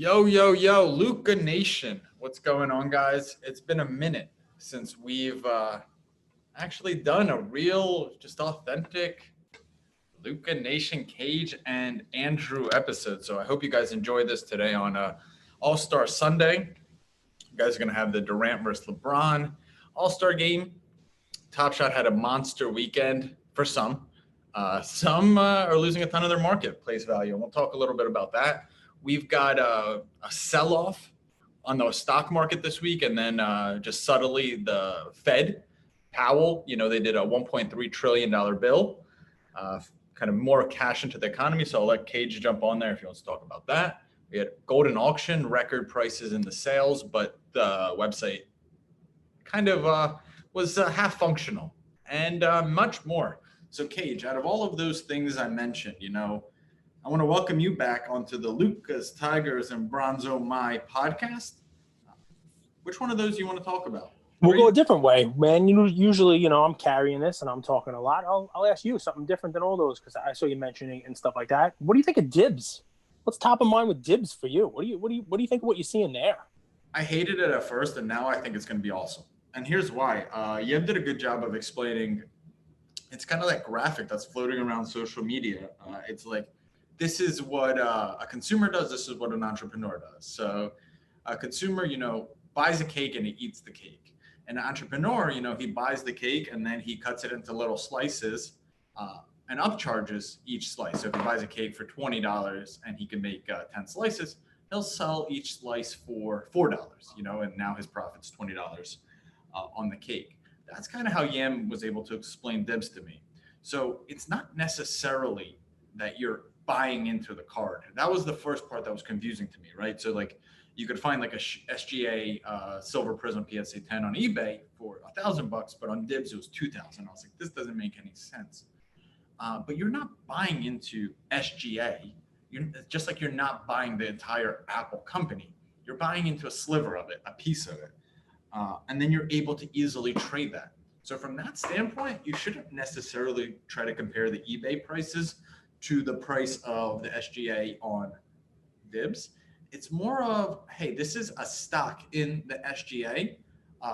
Yo, yo, yo, Luca Nation. What's going on, guys? It's been a minute since we've actually done a real, just authentic Luca Nation Cage and Andrew episode. So I hope you guys enjoy this today on All-Star Sunday. You guys are going to have the Durant versus LeBron All-Star game. Top Shot had a monster weekend for some. Some are losing a ton of their marketplace value, and we'll talk a little bit about that. We've got a sell-off on the stock market this week, and then just subtly the Fed, Powell, they did a $1.3 trillion bill, kind of more cash into the economy. So I'll let Cage jump on there if he wants to talk about that. We had Goldin auction, record prices in the sales, but the website kind of was half functional and much more. So Cage, out of all of those things I mentioned, I want to welcome you back onto the Lucas, Tigers, and Bronzo My podcast. Which one of those do you want to talk about? We'll go a different way, man. Usually, I'm carrying this and I'm talking a lot. I'll ask you something different than all those because I saw you mentioning and stuff like that. What do you think of dibs? What's top of mind with dibs for you? What do you think of what you're seeing there? I hated it at first, and now I think it's going to be awesome. And here's why. Yev did a good job of explaining. It's kind of that graphic that's floating around social media. It's like, this is what a consumer does. This is what an entrepreneur does. So a consumer, buys a cake and he eats the cake. An entrepreneur, he buys the cake and then he cuts it into little slices and upcharges each slice. So if he buys a cake for $20 and he can make 10 slices, he'll sell each slice for $4, and now his profit's $20 on the cake. That's kind of how Yam was able to explain dibs to me. So it's not necessarily that you're buying into the card. That was the first part that was confusing to me, right? So like you could find like a SGA Silver Prism PSA 10 on eBay for $1,000, but on dibs it was $2,000. I was like, this doesn't make any sense. But you're not buying into SGA. Just like you're not buying the entire Apple company. You're buying into a sliver of it, a piece of it. And then you're able to easily trade that. So from that standpoint, you shouldn't necessarily try to compare the eBay prices to the price of the SGA on dibs. It's more of, hey, this is a stock in the SGA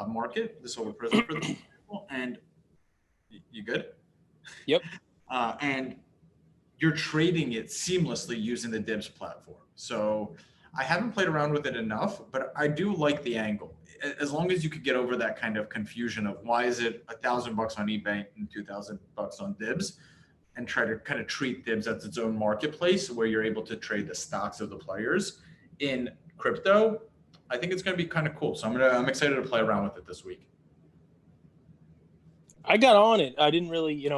market, the Silver Prism, for example, and you good? Yep. And you're trading it seamlessly using the dibs platform. So I haven't played around with it enough, but I do like the angle. As long as you could get over that kind of confusion of why is it $1,000 on eBay and $2,000 on dibs, and try to kind of treat dibs as its own marketplace where you're able to trade the stocks of the players in crypto, I think it's going to be kind of cool. So I'm excited to play around with it this week. I got on it. I didn't really,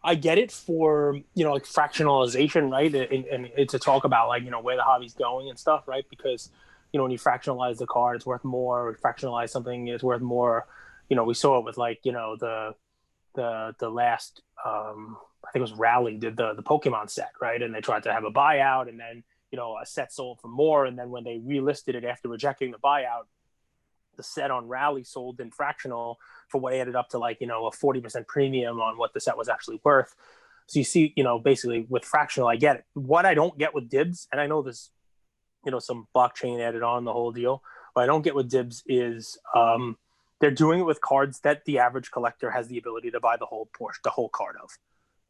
I get it for, like fractionalization, right? And it's a talk about like, where the hobby's going and stuff, right? Because, when you fractionalize the card, it's worth more. Or fractionalize something, it's worth more. We saw it with like, the last, I think it was Rally did the Pokemon set, right? And they tried to have a buyout, and then, a set sold for more. And then when they relisted it after rejecting the buyout, the set on Rally sold in fractional for what added up to like, a 40% premium on what the set was actually worth. So you see, basically with fractional, I get it. What I don't get with dibs, and I know there's, some blockchain added on the whole deal, what I don't get with dibs is they're doing it with cards that the average collector has the ability to buy the whole card of.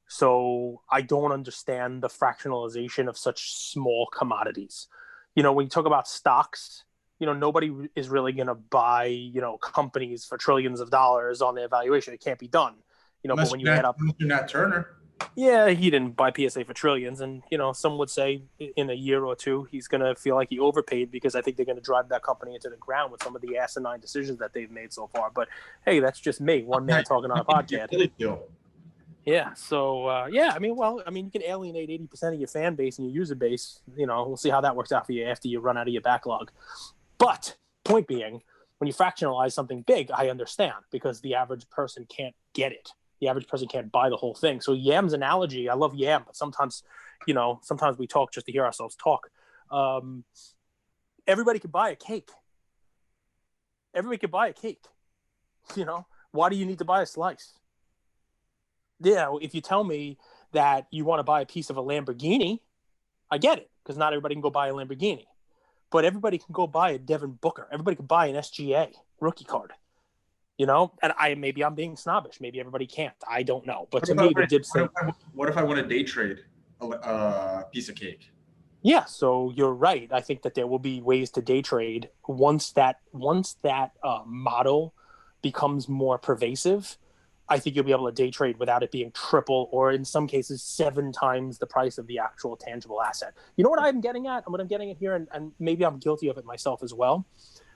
So I don't understand the fractionalization of such small commodities. When you talk about stocks, nobody is really going to buy, companies for trillions of dollars on their valuation. It can't be done. But when you add up, Nat Turner. Yeah, he didn't buy PSA for trillions, and some would say in a year or two he's going to feel like he overpaid because I think they're going to drive that company into the ground with some of the asinine decisions that they've made so far. But hey, that's just me, one man talking on a podcast. Yeah. So you can alienate 80% of your fan base and your user base. We'll see how that works out for you after you run out of your backlog. But point being, when you fractionalize something big, I understand because the average person can't get it. The average person can't buy the whole thing. So Yam's analogy, I love Yam, but sometimes we talk just to hear ourselves talk. Everybody could buy a cake. Everybody could buy a cake. Why do you need to buy a slice? If you tell me that you want to buy a piece of a Lamborghini, I get it, because not everybody can go buy a Lamborghini. but everybody can go buy a Devin Booker. Everybody can buy an SGA rookie card. You know, and maybe I'm being snobbish. Maybe everybody can't. I don't know. But to me, the Dibs thing. What if I want to day trade a piece of cake? Yeah, so you're right. I think that there will be ways to day trade once that model becomes more pervasive. I think you'll be able to day trade without it being triple or in some cases 7 times the price of the actual tangible asset. You know what I'm getting at? And what I'm getting at here, and maybe I'm guilty of it myself as well.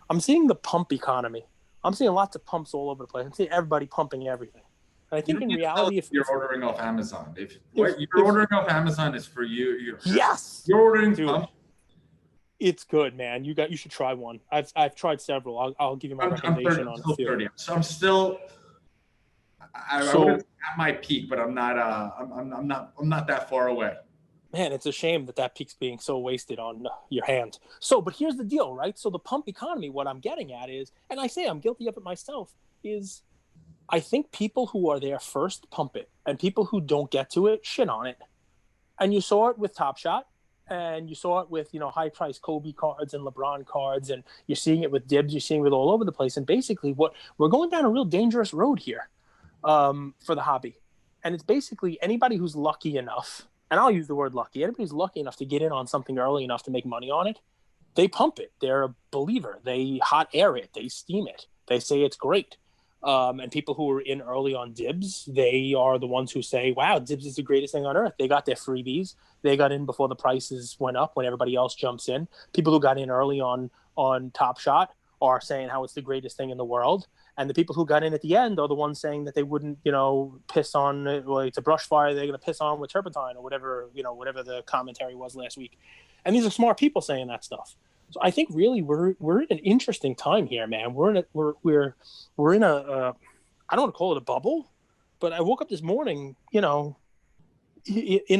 I'm seeing the pump economy. I'm seeing lots of pumps all over the place. I'm seeing everybody pumping everything. And I think in reality, if you're ordering off Amazon, if you're ordering off Amazon is for you, yes, you're ordering pump. It's good, man. You should try one. I've tried several. I'll give you my recommendation on a few. So I'm still. I was at my peak, but I'm not. I'm not that far away. Man, it's a shame that peak's being so wasted on your hand. So, but here's the deal, right? So the pump economy, what I'm getting at is, and I say I'm guilty of it myself, is I think people who are there first pump it, and people who don't get to it shit on it. And you saw it with Top Shot, and you saw it with, high-priced Kobe cards and LeBron cards, and you're seeing it with Dibs, you're seeing it all over the place. And basically, what we're going down a real dangerous road here for the hobby. And it's basically anybody who's lucky enough, and I'll use the word lucky, anybody who's lucky enough to get in on something early enough to make money on it, they pump it. They're a believer. They hot air it. They steam it. They say it's great. And people who are in early on Dibs, they are the ones who say, wow, Dibs is the greatest thing on earth. They got their freebies. They got in before the prices went up when everybody else jumps in. People who got in early on Top Shot are saying how it's the greatest thing in the world. And the people who got in at the end are the ones saying that they wouldn't, piss on, well, it's a brush fire they're going to piss on with turpentine or whatever the commentary was last week. And these are smart people saying that stuff. So I think really we're in an interesting time here, man. We're in a I don't want to call it a bubble, but I woke up this morning, in a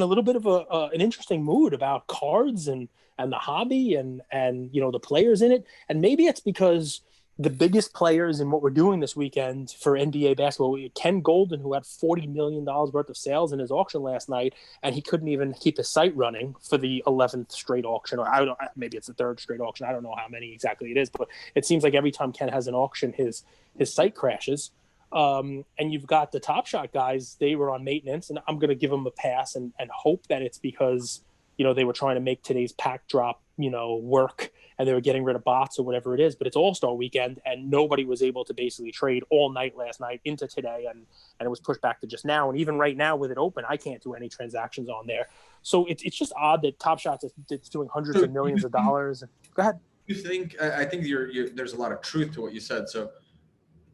little bit of an interesting mood about cards and the hobby and the players in it. And maybe it's because the biggest players in what we're doing this weekend for NBA basketball, Ken Goldin, who had $40 million worth of sales in his auction last night, and he couldn't even keep his site running for the 11th straight auction, or maybe it's the 3rd straight auction. I don't know how many exactly it is, but it seems like every time Ken has an auction, his site crashes. And you've got the Top Shot guys, they were on maintenance, and I'm going to give them a pass and hope that it's because, they were trying to make today's pack drop, work, and they were getting rid of bots or whatever it is. But it's All-Star weekend, and nobody was able to basically trade all night last night into today, and it was pushed back to just now. And even right now with it open, I can't do any transactions on there. So it's just odd that Top Shots is doing hundreds of millions of dollars. Go ahead. You think? I think there's a lot of truth to what you said. So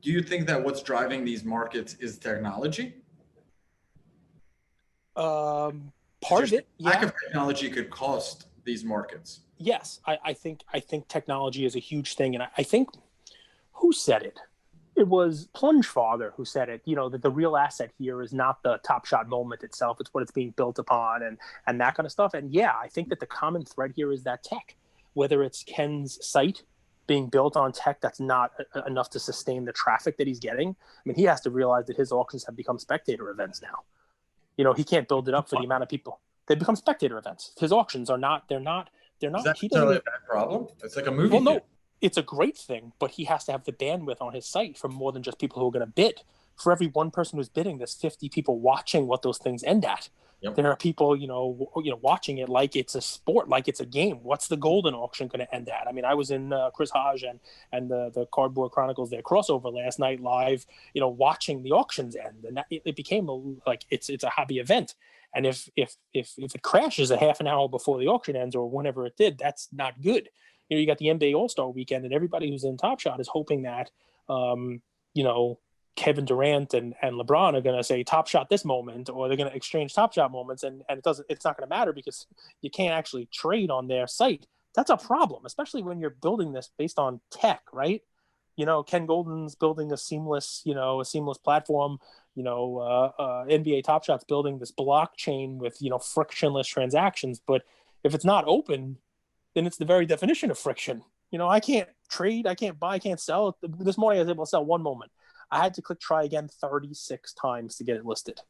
do you think that what's driving these markets is technology? Part of it, lack of technology could cost these markets. Yes, I think technology is a huge thing, and I think who said it? It was Plunge Father who said it. That the real asset here is not the Top Shot moment itself; it's what it's being built upon, and that kind of stuff. And yeah, I think that the common thread here is that tech, whether it's Ken's site being built on tech that's not enough to sustain the traffic that he's getting. I mean, he has to realize that his auctions have become spectator events now. He can't build it up for the amount of people. They become spectator events. His auctions are not. They're not. Is that necessarily a bad problem? It's like a movie. Well, no, it's a great thing, but he has to have the bandwidth on his site for more than just people who are going to bid. For every one person who's bidding, there's 50 people watching what those things end at. Yep. There are people, watching it like it's a sport, like it's a game. What's the Goldin auction going to end at? I mean, I was in Chris Hodge and the Cardboard Chronicles, their crossover last night live, watching the auctions end, and it became like it's a hobby event. And if it crashes a half an hour before the auction ends or whenever it did, that's not good. You got the NBA All-Star weekend, and everybody who's in Top Shot is hoping that, Kevin Durant and LeBron are going to say Top Shot this moment, or they're going to exchange Top Shot moments, and it's not going to matter because you can't actually trade on their site. That's a problem, especially when you're building this based on tech, right? Ken Goldin's building a seamless platform. NBA Top Shot's building this blockchain with frictionless transactions. But if it's not open, then it's the very definition of friction. I can't trade, I can't buy, I can't sell. This morning I was able to sell one moment. I had to click try again 36 times to get it listed.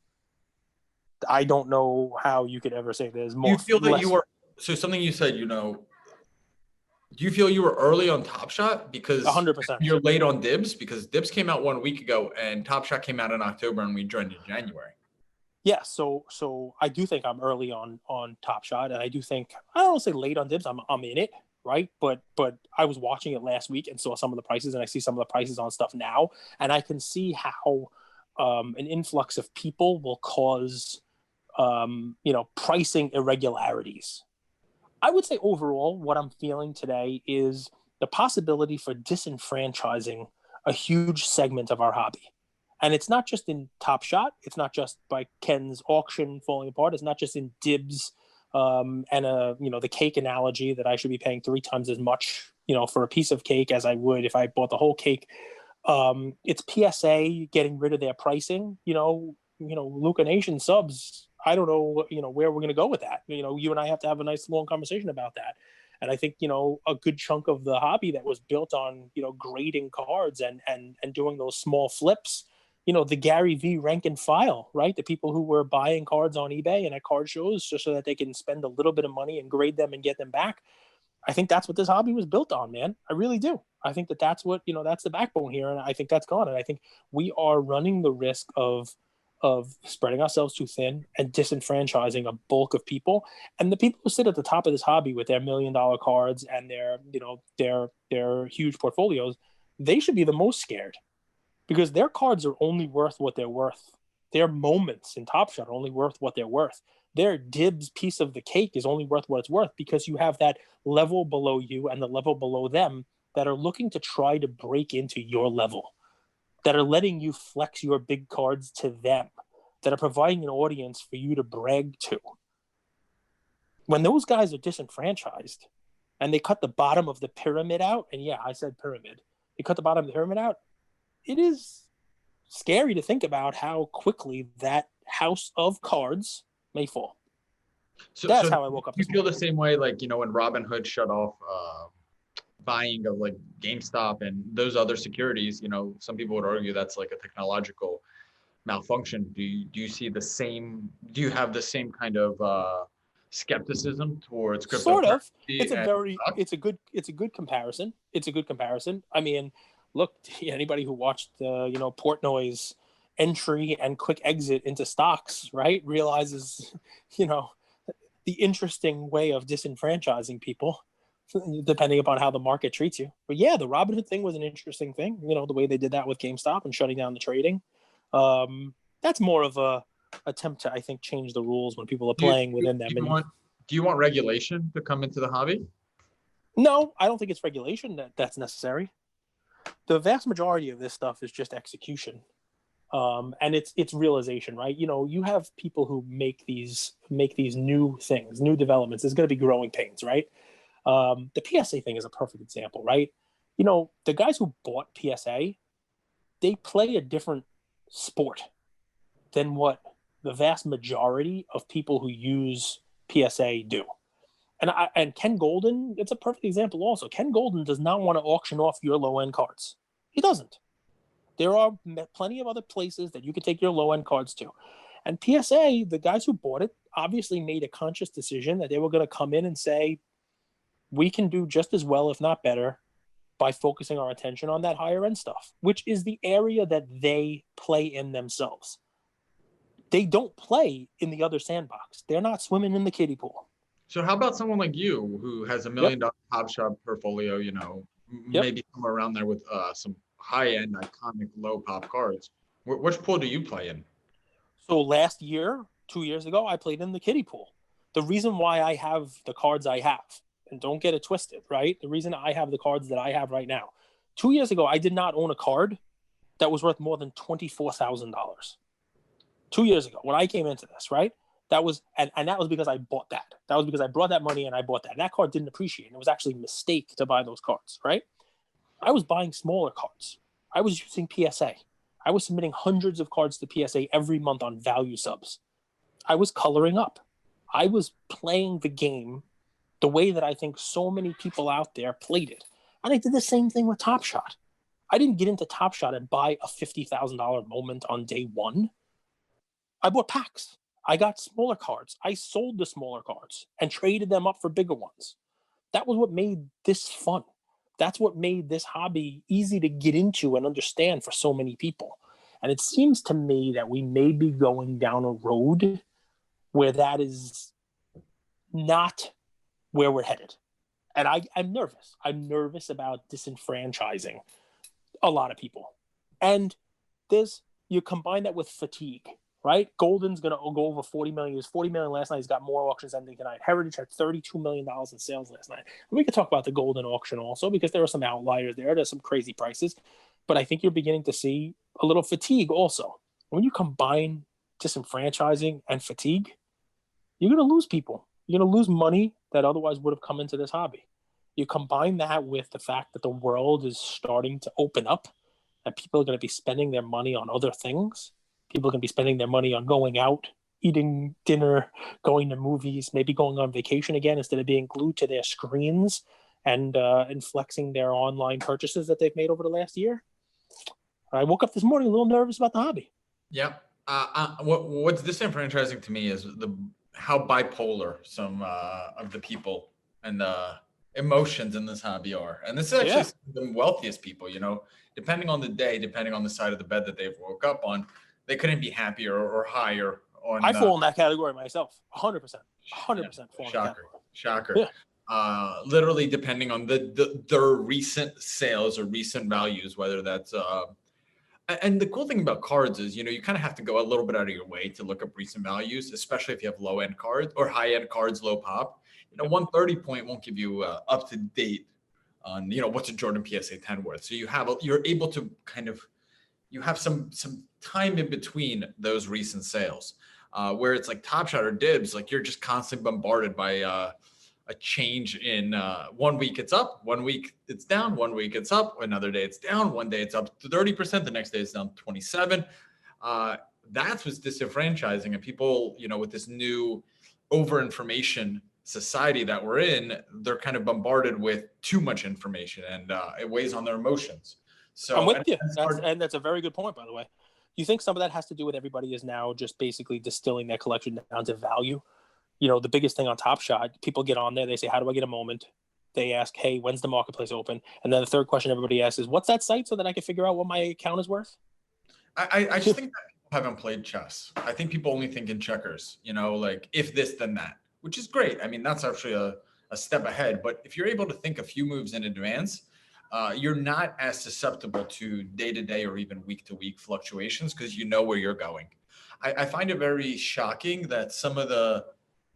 I don't know how you could ever say there's more. You feel that you are, so something you said, Do you feel you were early on Top Shot because 100%. you're late on Dibs? Because Dibs came out 1 week ago and Top Shot came out in October and we joined in January. Yeah, so I do think I'm early on Top Shot, and I do think I don't want to say late on Dibs. I'm in it, right? But I was watching it last week and saw some of the prices, and I see some of the prices on stuff now, and I can see how an influx of people will cause pricing irregularities. I would say overall, what I'm feeling today is the possibility for disenfranchising a huge segment of our hobby. And it's not just in Top Shot. It's not just by Ken's auction falling apart. It's not just in Dibs and the cake analogy that I should be paying 3 times as much, for a piece of cake as I would if I bought the whole cake. It's PSA getting rid of their pricing. Luca Nation subs. I don't know, where we're going to go with that. You and I have to have a nice long conversation about that. And I think, a good chunk of the hobby that was built on, grading cards and doing those small flips, the Gary V rank and file, right? The people who were buying cards on eBay and at card shows just so that they can spend a little bit of money and grade them and get them back. I think that's what this hobby was built on, man. I really do. I think that's what, that's the backbone here. And I think that's gone. And I think we are running the risk of spreading ourselves too thin and disenfranchising a bulk of people. And the people who sit at the top of this hobby with their $1 million cards and their huge portfolios, they should be the most scared because their cards are only worth what they're worth. Their moments in Top Shot are only worth what they're worth. Their Dibs piece of the cake is only worth what it's worth because you have that level below you and the level below them that are looking to try to break into your level, that are letting you flex your big cards to them, that are providing an audience for you to brag to. When those guys are disenfranchised and they cut the bottom of the pyramid out, and yeah, I said pyramid, they cut the bottom of the pyramid out, it is scary to think about how quickly that house of cards may fall. That's how I woke up You this feel morning. the same way, like, when Robinhood shut off buying of like GameStop and those other securities, some people would argue that's like a technological malfunction. Do you see the same, do you have the same kind of skepticism towards Sort of. cryptocurrency and stocks? It's a good comparison. It's a good comparison. I mean, look, anybody who watched Portnoy's entry and quick exit into stocks, right, realizes, the interesting way of disenfranchising people, depending upon how the market treats you. But yeah, the Robinhood thing was an interesting thing. The way they did that with GameStop and shutting down the trading. That's more of a attempt to, I think, change the rules when people are Do you, playing within them. do you want regulation to come into the hobby? No, I don't think it's regulation that's necessary. The vast majority of this stuff is just execution. And it's realization, right? You have people who make these new things, new developments. There's going to be growing pains, right? The PSA thing is a perfect example, right? The guys who bought PSA, they play a different sport than what the vast majority of people who use PSA do. And Ken Goldin, it's a perfect example also. Ken Goldin does not want to auction off your low-end cards. He doesn't. There are plenty of other places that you can take your low-end cards to. And PSA, the guys who bought it, obviously made a conscious decision that they were going to come in and say, we can do just as well, if not better, by focusing our attention on that higher-end stuff, which is the area that they play in themselves. They don't play in the other sandbox. They're not swimming in the kiddie pool. So how about someone like you who has $1 million Top Shot portfolio, maybe somewhere around there with some high-end iconic low pop cards? Which pool do you play in? So last year, 2 years ago, I played in the kiddie pool. The reason why I have the cards I have, and don't get it twisted, right? The reason I have the cards that I have right now. 2 years ago, I did not own a card that was worth more than $24,000. 2 years ago, when I came into this, right? That was, and that was because I bought that. That was because I brought that money and I bought that. And that card didn't appreciate. And it was actually a mistake to buy those cards, right? I was buying smaller cards. I was using PSA. I was submitting hundreds of cards to PSA every month on value subs. I was coloring up. I was playing the game the way that I think so many people out there played it. And I did the same thing with Top Shot. I didn't get into Top Shot and buy a $50,000 moment on day one. I bought packs. I got smaller cards. I sold the smaller cards and traded them up for bigger ones. That was what made this fun. That's what made this hobby easy to get into and understand for so many people. And it seems to me that we may be going down a road where that is not where we're headed. And I'm nervous. I'm nervous about disenfranchising a lot of people. And you combine that with fatigue, right? Goldin's going to go over 40 million. He was 40 million last night. He's got more auctions ending tonight. Heritage had $32 million in sales last night. And we could talk about the Goldin auction also, because there are some outliers there. There's some crazy prices. But I think you're beginning to see a little fatigue also. When you combine disenfranchising and fatigue, you're going to lose people. You're going to lose money that otherwise would have come into this hobby. You combine that with the fact that the world is starting to open up, and people are going to be spending their money on other things. People are going to be spending their money on going out, eating dinner, going to movies, maybe going on vacation again instead of being glued to their screens and flexing their online purchases that they've made over the last year. I woke up this morning a little nervous about the hobby. Yeah. What's disenfranchising to me is how bipolar some of the people and the emotions in this hobby are. And this is actually the wealthiest people, depending on the day, depending on the side of the bed that they've woke up on, they couldn't be happier or higher on. I fall in that category myself, 100%. 100% fall in that category. Shocker. Yeah. Literally depending on their recent sales or recent values, whether that's and the cool thing about cards is, you kind of have to go a little bit out of your way to look up recent values, especially if you have low end cards or high end cards, low pop. 130 point won't give you up to date on, what's a Jordan PSA 10 worth. So you're able to you have some time in between those recent sales, where it's like Top Shot or Dibs, like you're just constantly bombarded by a change in 1 week it's up, 1 week it's down, 1 week it's up, another day it's down, one day it's up to 30%, the next day it's down 27. That's what's disenfranchising. And people, with this new over information society that we're in, they're kind of bombarded with too much information, and it weighs on their emotions. So I'm with you. That's a very good point, by the way. You think some of that has to do with everybody is now just basically distilling their collection down to value? The biggest thing on Top Shot, people get on there, they say, how do I get a moment? They ask, hey, when's the marketplace open? And then the third question everybody asks is, what's that site, so that I can figure out what my account is worth? I just think that people haven't played chess. I think people only think in checkers, like if this, then that, which is great. I mean, that's actually a step ahead. But if you're able to think a few moves in advance, you're not as susceptible to day-to-day or even week-to-week fluctuations, because you know where you're going. I find it very shocking that some of the,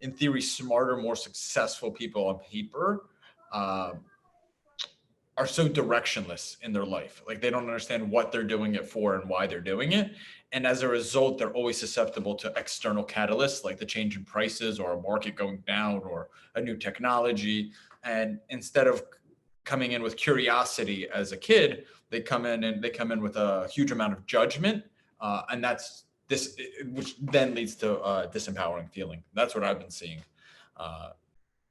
in theory, smarter, more successful people on paper are so directionless in their life. Like they don't understand what they're doing it for and why they're doing it. And as a result, they're always susceptible to external catalysts, like the change in prices or a market going down or a new technology. And instead of coming in with curiosity as a kid, they come in with a huge amount of judgment. And that's this, which then leads to disempowering feeling. That's what I've been seeing,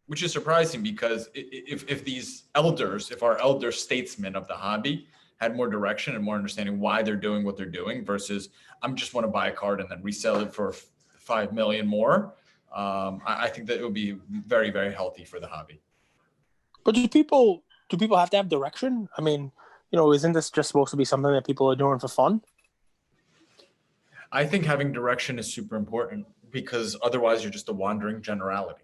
which is surprising, because if our elder statesmen of the hobby had more direction and more understanding why they're doing what they're doing, versus I'm just want to buy a card and then resell it for 5 million more. I think that it would be very, very healthy for the hobby. But do people have to have direction? I mean, isn't this just supposed to be something that people are doing for fun? I think having direction is super important, because otherwise you're just a wandering generality.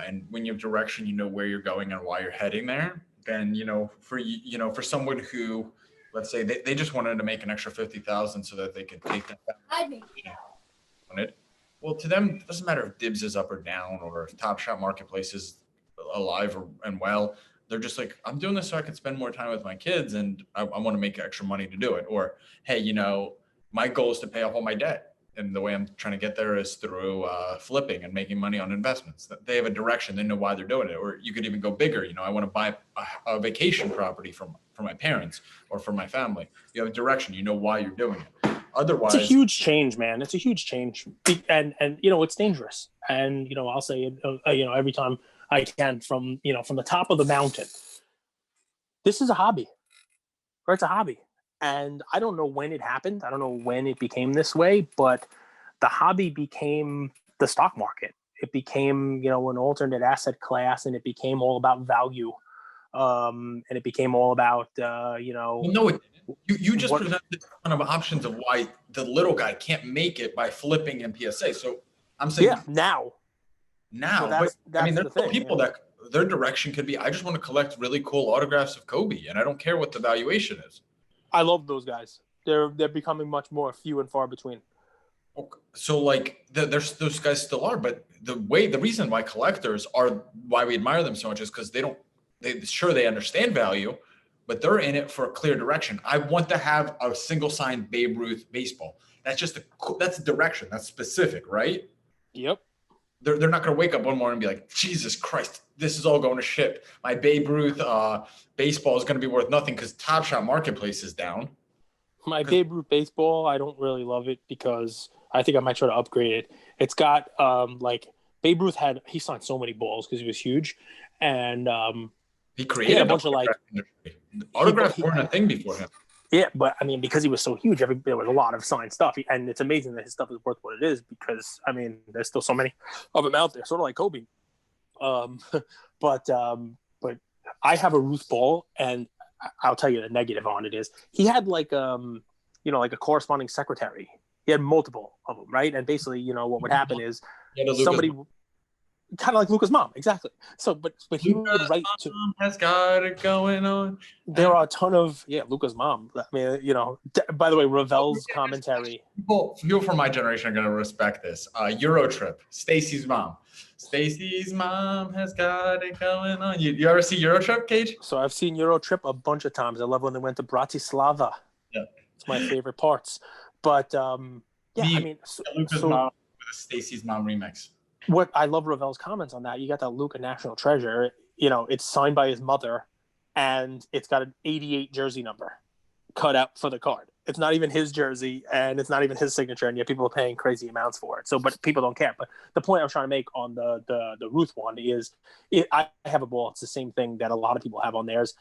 And when you have direction, you know where you're going and why you're heading there. Then, for someone who, let's say they just wanted to make an extra 50,000 so that they could take that wanted. Well, to them, it doesn't matter if Dibs is up or down, or if Top Shot Marketplace is alive and well. They're just like, I'm doing this so I can spend more time with my kids, and I want to make extra money to do it. Or, hey, my goal is to pay off all my debt. And the way I'm trying to get there is through flipping and making money on investments. They have a direction. They know why they're doing it. Or you could even go bigger. I want to buy a vacation property for my parents or for my family. You have a direction. You know why you're doing it. Otherwise, it's a huge change, man. It's a huge change, and it's dangerous. And I'll say it, every time I can, from the top of the mountain. This is a hobby, or it's a hobby. And I don't know when it happened. I don't know when it became this way, but the hobby became the stock market. it became, you know, an alternate asset class, and it became all about value. And it became all about, you know. Well, no, it didn't. You just What, presented a ton of options of why the little guy can't make it by flipping MPSA. So I'm saying yeah, now. So but I mean, that's there's the still thing. people Yeah. that their direction could be, I just want to collect really cool autographs of Kobe, and I don't care what the valuation is. I love those guys. They're becoming much more few and far between. So like there's those guys still are, but the reason why collectors are, why we admire them so much is because they understand value, but they're in it for a clear direction. I want to have a single signed Babe Ruth baseball. That's just that's direction. That's specific, right? Yep. They're not going to wake up one morning and be like, Jesus Christ, this is all going to shit. My Babe Ruth baseball is going to be worth nothing because Top Shot Marketplace is down. My Babe Ruth baseball, I don't really love it because I think I might try to upgrade it. It's got like Babe Ruth he signed so many balls because he was huge, and he created had a bunch of like autographs weren't a thing before him. Yeah, but I mean, because he was so huge, there was a lot of signed stuff, and it's amazing that his stuff is worth what it is. Because I mean, there's still so many of them out there, sort of like Kobe. But I have a Ruth ball, and I'll tell you the negative on it is he had like you know, like a corresponding secretary. He had multiple of them, right? And basically, you know, what would happen is somebody. Kind of like Luca's mom, exactly. So, but he would write to. Has got it going on. There are a ton of Luca's mom. I mean, you know. By the way, Ravel's commentary. People from my generation are going to respect this. Euro Trip, Stacy's mom. Stacy's mom has got it going on. You ever see Euro Trip, Cage? So I've seen Euro Trip a bunch of times. I love when they went to Bratislava. Yeah, it's my favorite parts. But I mean, Luca's mom with a Stacy's mom remix. What I love Ravel's comments on that. You got that Luca National Treasure. You know, it's signed by his mother, and it's got an 88 jersey number cut out for the card. It's not even his jersey, and it's not even his signature, and yet people are paying crazy amounts for it. So, but people don't care. But the point I was trying to make on the Ruth one is, I have a ball. It's the same thing that a lot of people have on theirs.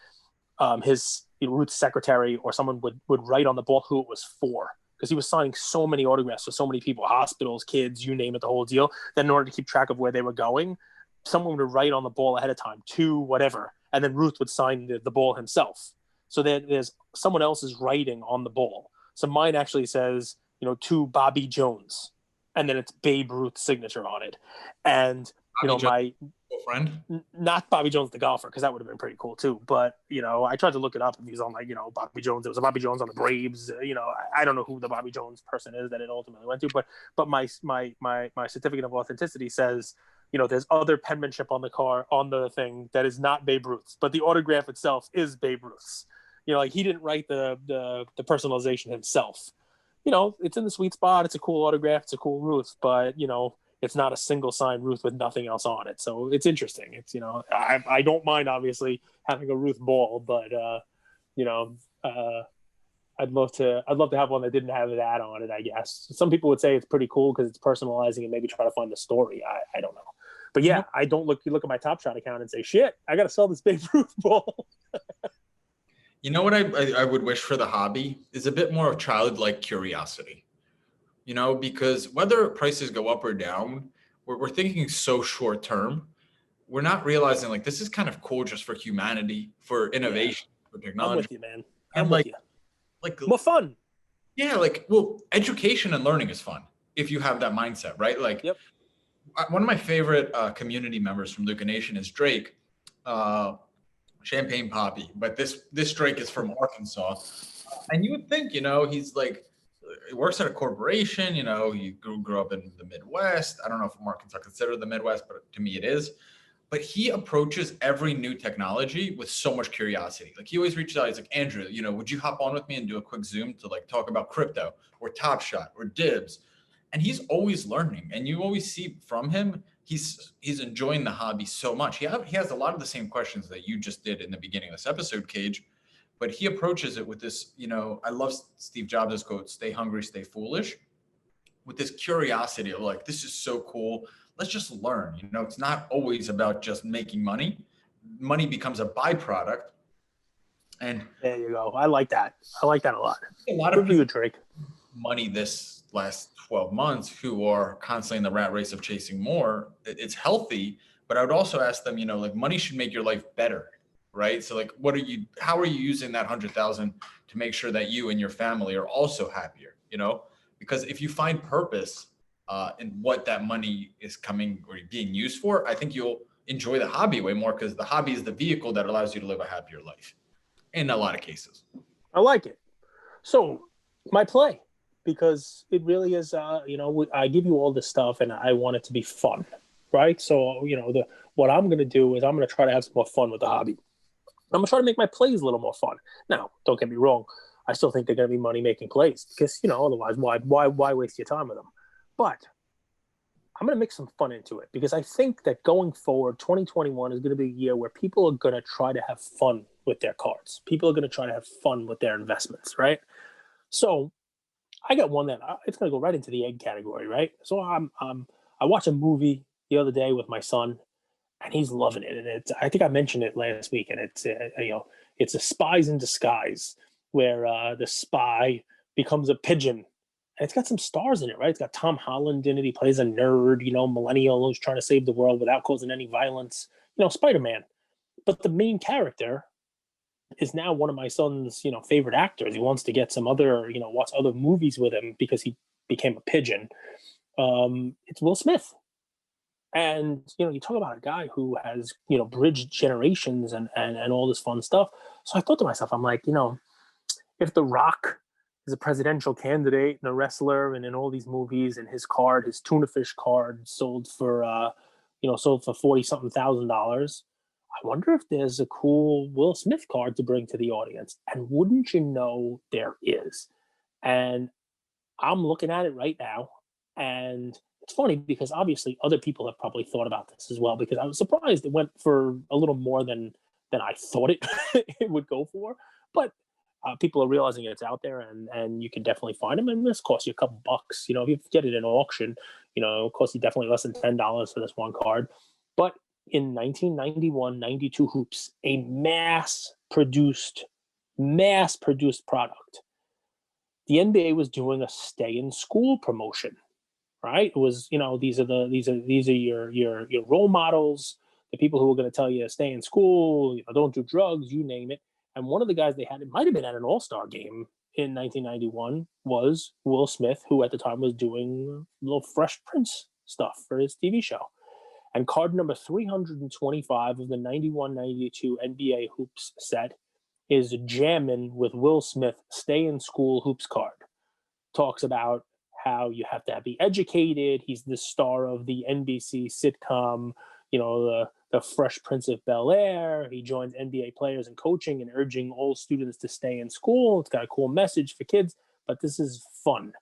His Ruth's secretary or someone would write on the ball who it was for. Because he was signing so many autographs for so many people, hospitals, kids, you name it, the whole deal, that in order to keep track of where they were going, someone would write on the ball ahead of time to whatever, and then Ruth would sign the ball himself. So there's someone else's writing on the ball. So mine actually says, you know, to Bobby Jones, and then it's Babe Ruth's signature on it. And, you know, my friend, not Bobby Jones the golfer, because that would have been pretty cool too. But you know, I tried to look it up, and he's on like, you know, Bobby Jones. There was a Bobby Jones on the Braves. You know, I don't know who the Bobby Jones person is that it ultimately went to, but my certificate of authenticity says, you know, there's other penmanship on the car on the thing that is not Babe Ruth's, but the autograph itself is Babe Ruth's. You know, like he didn't write the personalization himself. You know, it's in the sweet spot. It's a cool autograph. It's a cool Ruth, but you know, it's not a single sign Ruth with nothing else on it. So it's interesting. It's, you know, I don't mind obviously having a Ruth ball, but you know, I'd love to have one that didn't have that on it, I guess. Some people would say it's pretty cool because it's personalizing and maybe try to find the story. I don't know. But yeah, I don't look at my Top Shot account and say, shit, I got to sell this Babe Ruth ball. You know what I would wish for the hobby is a bit more of childlike curiosity. You know, because whether prices go up or down, we're thinking so short term. We're not realizing like this is kind of cool just for humanity, for innovation, for technology. I'm with you, man. I'm with you. Like more fun. Yeah, like, well, education and learning is fun if you have that mindset, right? Like, yep. One of my favorite community members from Luca Nation is Drake, Champagne Poppy, but this Drake is from Arkansas, and you would think, you know, he's like, he works at a corporation, you know, he grew up in the Midwest. I don't know if Arkansas considered the Midwest, but to me it is. But he approaches every new technology with so much curiosity. Like he always reaches out. He's like, Andrew, you know, would you hop on with me and do a quick Zoom to like talk about crypto or Top Shot or Dibs? And he's always learning. And you always see from him, he's enjoying the hobby so much. He has a lot of the same questions that you just did in the beginning of this episode, Cage. But he approaches it with this, you know, I love Steve Jobs' quote, stay hungry, stay foolish, with this curiosity of like, this is so cool. Let's just learn. You know, it's not always about just making money. Money becomes a byproduct. And there you go. I like that. I like that a lot. A lot of people, Drake. money this last 12 months who are constantly in the rat race of chasing more. It's healthy, but I would also ask them, like money should make your life better, right? So like, how are you using that 100,000 to make sure that you and your family are also happier, Because if you find purpose in what that money is coming or being used for, I think you'll enjoy the hobby way more because the hobby is the vehicle that allows you to live a happier life in a lot of cases. I like it. So my play, because it really is, I give you all this stuff and I want it to be fun, right? So, what I'm going to do is I'm going to try to have some more fun with the hobby. I'm going to try to make my plays a little more fun. Now, don't get me wrong. I still think they're going to be money making plays because, otherwise why waste your time with them? But I'm going to mix some fun into it because I think that going forward, 2021 is going to be a year where people are going to try to have fun with their cards. People are going to try to have fun with their investments, right? So I got one that it's going to go right into the egg category, right? So I watched a movie the other day with my son, and he's loving it. And I think I mentioned it last week, and it's a spies in disguise where the spy becomes a pigeon. And it's got some stars in it, right? It's got Tom Holland in it. He plays a nerd, millennial who's trying to save the world without causing any violence. Spider-Man. But the main character is now one of my son's, favorite actors. He wants to get some other, watch other movies with him because he became a pigeon. It's Will Smith. And, you talk about a guy who has, bridged generations and all this fun stuff. So I thought to myself, I'm like, if The Rock is a presidential candidate and a wrestler and in all these movies and his tuna fish card sold for 40 something $1,000. I wonder if there's a cool Will Smith card to bring to the audience. And wouldn't you know, there is. And I'm looking at it right now. And it's funny because obviously other people have probably thought about this as well, because I was surprised it went for a little more than I thought it would go for. But people are realizing it's out there and you can definitely find them. And this costs you a couple bucks. If you get it in an auction, it costs you definitely less than $10 for this one card. But in 1991-92 hoops, a mass-produced product. The NBA was doing a stay in school promotion, right? It was, these are your role models, the people who are going to tell you to stay in school, don't do drugs, you name it. And one of the guys they had, it might have been at an All-Star game in 1991, was Will Smith, who at the time was doing little Fresh Prince stuff for his TV show. And card number 325 of the 91-92 NBA hoops set is jamming with Will Smith stay in school hoops card. Talks about how you have to be educated. He's the star of the NBC sitcom, the Fresh Prince of Bel-Air. He joins NBA players in coaching and urging all students to stay in school. It's got a cool message for kids, but this is fun.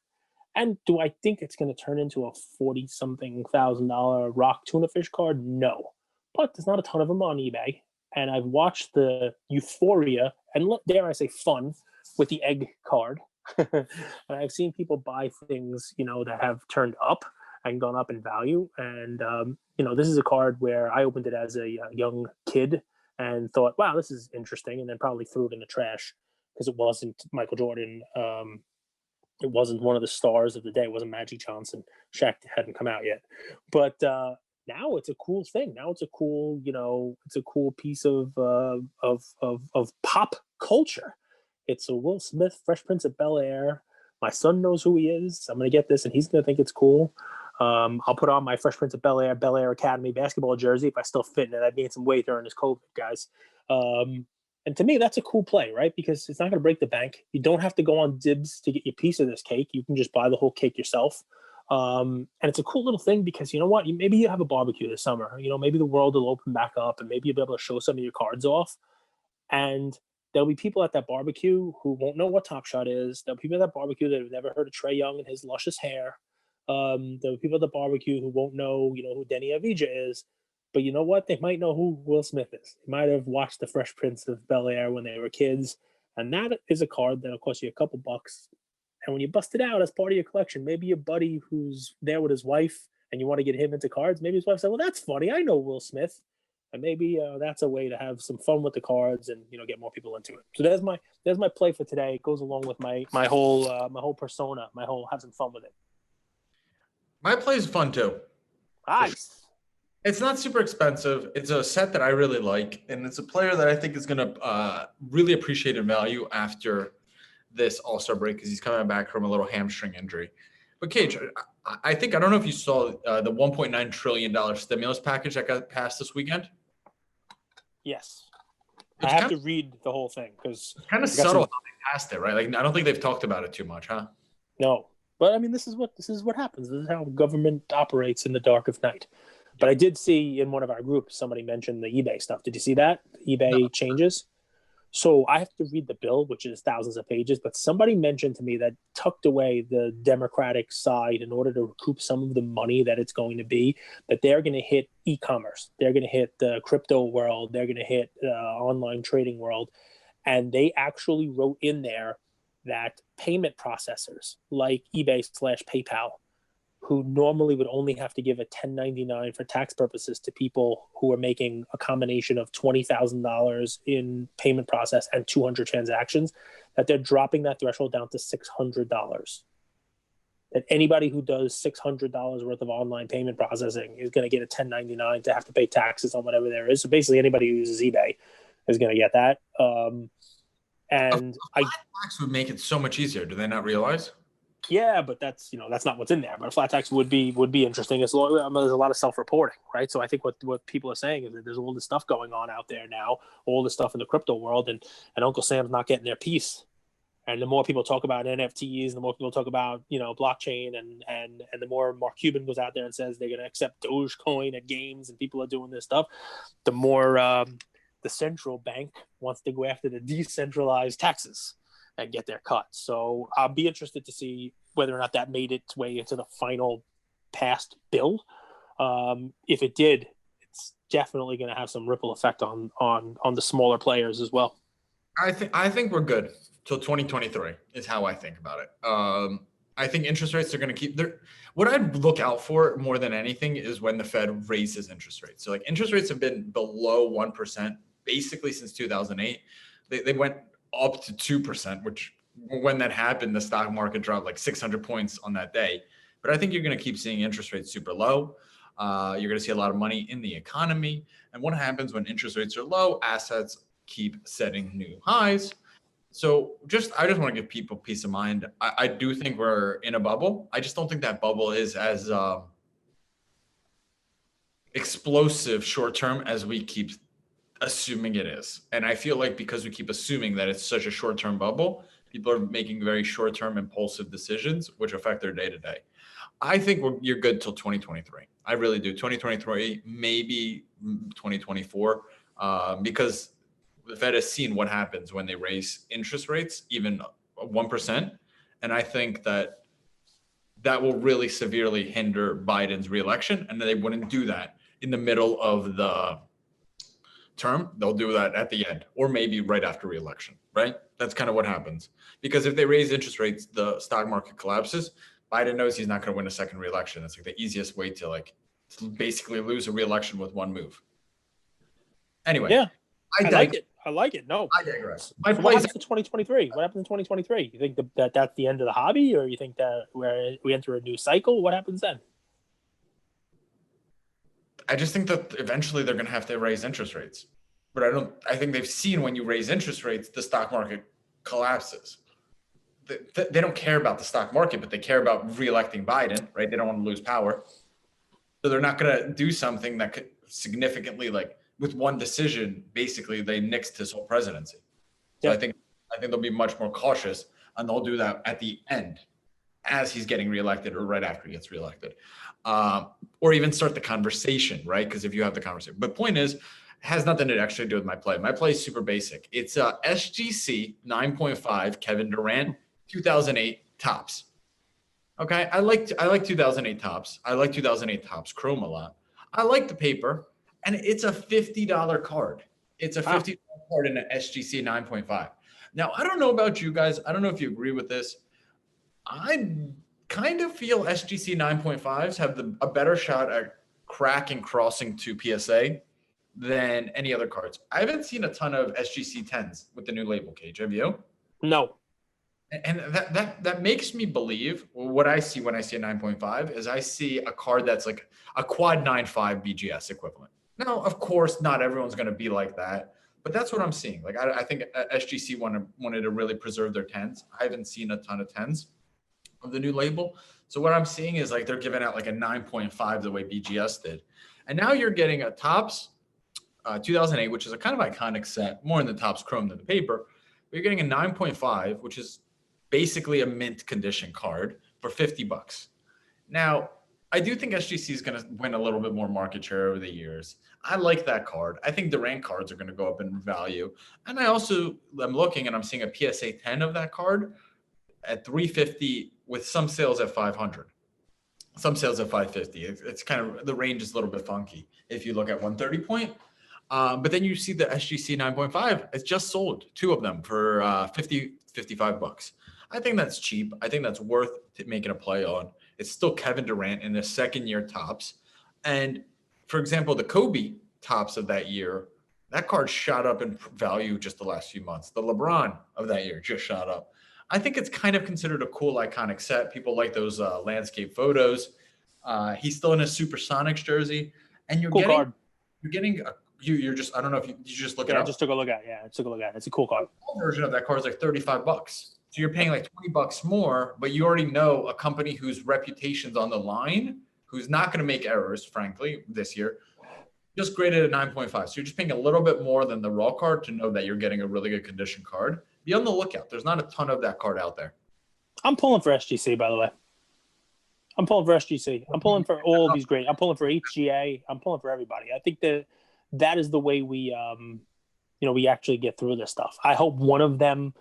And do I think it's going to turn into a $40-something thousand rock tuna fish card? No. But there's not a ton of them on eBay. And I've watched the euphoria and, dare I say, fun with the egg card. And I've seen people buy things, that have turned up and gone up in value. And, this is a card where I opened it as a young kid and thought, wow, this is interesting. And then probably threw it in the trash because it wasn't Michael Jordan. It wasn't one of the stars of the day. It wasn't Magic Johnson. Shaq hadn't come out yet. But now it's a cool thing. Now it's a cool, piece of pop culture. It's a Will Smith, Fresh Prince of Bel-Air. My son knows who he is. I'm going to get this, and he's going to think it's cool. I'll put on my Fresh Prince of Bel-Air Academy basketball jersey if I still fit in it. I gained some weight during this COVID, guys. And to me, that's a cool play, right? Because it's not going to break the bank. You don't have to go on dibs to get your piece of this cake. You can just buy the whole cake yourself. And it's a cool little thing because you know what? Maybe you have a barbecue this summer. Maybe the world will open back up and maybe you'll be able to show some of your cards off. And there'll be people at that barbecue who won't know what Top Shot is. There'll be people at that barbecue that have never heard of Trae Young and his luscious hair. There'll be people at the barbecue who won't know, who Denny Avija is. But you know what? They might know who Will Smith is. They might have watched The Fresh Prince of Bel-Air when they were kids. And that is a card that'll cost you a couple bucks. And when you bust it out as part of your collection, maybe your buddy who's there with his wife and you want to get him into cards, maybe his wife said, well, that's funny. I know Will Smith. And maybe that's a way to have some fun with the cards and get more people into it. So there's my play for today. It goes along with my whole persona, my whole have some fun with it. My play is fun too. Nice. It's not super expensive. It's a set that I really like, and it's a player that I think is going to really appreciate in value after this All-Star break because he's coming back from a little hamstring injury. But Cage, I don't know if you saw the $1.9 trillion stimulus package that got passed this weekend. Yes. It's I have to read the whole thing because it's kind of subtle how they passed it, right? Like I don't think they've talked about it too much, huh? No. But I mean, this is what happens. This is how government operates in the dark of night. But I did see in one of our groups somebody mentioned the eBay stuff. Did you see that? eBay changes. So I have to read the bill, which is thousands of pages. But somebody mentioned to me that tucked away the Democratic side in order to recoup some of the money that it's going to be, that they're going to hit e-commerce. They're going to hit the crypto world. They're going to hit online trading world. And they actually wrote in there that payment processors like eBay/PayPal, who normally would only have to give a 1099 for tax purposes to people who are making a combination of $20,000 in payment process and 200 transactions, that they're dropping that threshold down to $600. That anybody who does $600 worth of online payment processing is going to get a 1099 to have to pay taxes on whatever there is. So basically anybody who uses eBay is going to get that. And tax would make it so much easier. Do they not realize? Yeah, but that's not what's in there. But a flat tax would be interesting. There's a lot of self-reporting, right? So I think what people are saying is that there's all this stuff going on out there now, all this stuff in the crypto world, and Uncle Sam's not getting their piece. And the more people talk about NFTs, the more people talk about blockchain, and the more Mark Cuban goes out there and says they're going to accept Dogecoin at games, and people are doing this stuff, the more the central bank wants to go after the decentralized taxes and get their cut. So I'll be interested to see whether or not that made its way into the final passed bill. If it did, it's definitely going to have some ripple effect on the smaller players as well. I think we're good till 2023 is how I think about it. I think interest rates are going to keep there. What I'd look out for more than anything is when the Fed raises interest rates. So like interest rates have been below 1% basically since 2008. They went up to 2%, which when that happened, the stock market dropped like 600 points on that day. But I think you're going to keep seeing interest rates super low. You're going to see a lot of money in the economy. And what happens when interest rates are low? Assets keep setting new highs. So I just want to give people peace of mind. I do think we're in a bubble. I just don't think that bubble is as explosive short term as we keep assuming it is. And I feel like because we keep assuming that it's such a short-term bubble, people are making very short-term impulsive decisions, which affect their day-to-day. I think you're good till 2023. I really do. 2023, maybe 2024, because the Fed has seen what happens when they raise interest rates, even 1%. And I think that will really severely hinder Biden's reelection. And they wouldn't do that in the middle of the term. They'll do that at the end or maybe right after re-election, right? That's kind of what happens. Because if they raise interest rates, the stock market collapses. Biden knows he's not going to win a second re-election. It's like the easiest way to basically lose a re-election with one move. Anyway. Yeah, I like it. No. I digress. So what happens to 2023? What happens in 2023? You think that that's the end of the hobby, or you think that we enter a new cycle? What happens then? I just think that eventually they're going to have to raise interest rates. But I think they've seen when you raise interest rates, the stock market collapses. They don't care about the stock market, but they care about re-electing Biden, right? They don't want to lose power. So they're not going to do something that could significantly, with one decision, basically they nixed his whole presidency. So yeah. I think they'll be much more cautious, and they'll do that at the end as he's getting reelected or right after he gets reelected. Or even start the conversation, right? Because if you have the conversation. But point is, it has nothing to actually do with my play. My play is super basic. It's SGC 9.5 Kevin Durant 2008 tops. Okay, I like 2008 tops. I like 2008 tops Chrome a lot. I like the paper, and it's a $50 card. It's a $50 card in an SGC 9.5. Now, I don't know about you guys. I don't know if you agree with this. I kind of feel SGC 9.5s have a better shot at cracking crossing to PSA than any other cards. I haven't seen a ton of SGC 10s with the new label cage. Have you? No. And that makes me believe what I see when I see a 9.5 is I see a card that's like a quad 9.5 BGS equivalent. Now, of course, not everyone's going to be like that, but that's what I'm seeing. Like I think SGC wanted to really preserve their 10s. I haven't seen a ton of 10s of the new label. So what I'm seeing is like they're giving out like a 9.5 the way BGS did. And now you're getting a Topps 2008, which is a kind of iconic set, more in the Topps chrome than the paper. But you're getting a 9.5, which is basically a mint condition card for $50. Now, I do think SGC is going to win a little bit more market share over the years. I like that card. I think the rank cards are going to go up in value. And I also am looking and I'm seeing a PSA 10 of that card at $350 with some sales at $500. Some sales at $550. It's kind of, the range is a little bit funky if you look at 130 point. But then you see the SGC 9.5. It's just sold, two of them for $55. I think that's cheap. I think that's worth making a play on. It's still Kevin Durant in his second year Topps. And for example, the Kobe Topps of that year, that card shot up in value just the last few months. The LeBron of that year just shot up. I think it's kind of considered a cool, iconic set. People like those landscape photos. He's still in his Supersonics jersey. And you're getting you're just, I don't know if you just look it up. I just took a look at it. Yeah, I took a look at it. It's a cool card. The version of that card is like $35. So you're paying like $20 more, but you already know a company whose reputation's on the line, who's not going to make errors, frankly, this year, just graded a 9.5. So you're just paying a little bit more than the raw card to know that you're getting a really good condition card. Be on the lookout. There's not a ton of that card out there. I'm pulling for SGC, by the way. I'm pulling for SGC. I'm pulling for all of these great. I'm pulling for HGA. I'm pulling for everybody. I think that is the way we actually get through this stuff. I hope one of them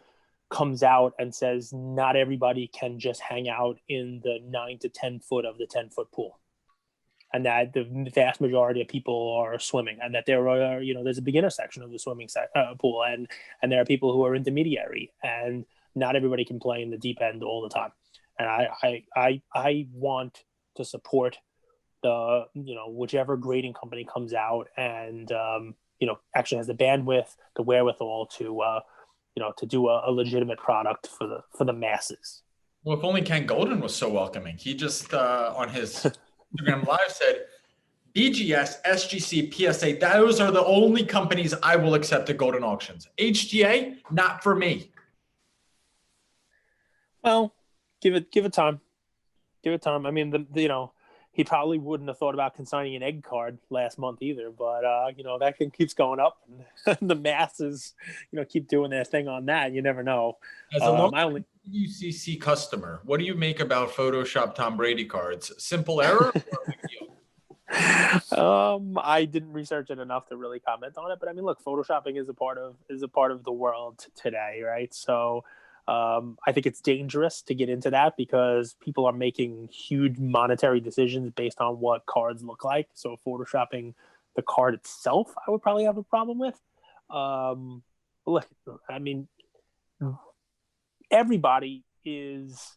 comes out and says not everybody can just hang out in the 9 to 10 foot of the 10-foot pool, and that the vast majority of people are swimming, and that there are, there's a beginner section of the swimming pool, and there are people who are intermediary, and not everybody can play in the deep end all the time. And I want to support the, whichever grading company comes out and, actually has the bandwidth, the wherewithal to do a legitimate product for the masses. Well, if only Ken Goldin was so welcoming. He just, on his Instagram Live said, BGS, SGC, PSA, those are the only companies I will accept at Goldin Auctions. HGA, not for me. Well, give it time. Give it time. I mean, he probably wouldn't have thought about consigning an egg card last month either, but that keeps going up, and the masses, keep doing their thing on that. You never know. As a UCC customer, what do you make about Photoshop Tom Brady cards? Simple error or big deal? I didn't research it enough to really comment on it, but I mean, look, photoshopping is a part of the world today, right? So I think it's dangerous to get into that because people are making huge monetary decisions based on what cards look like. So photoshopping the card itself, I would probably have a problem with. Look, I mean, everybody is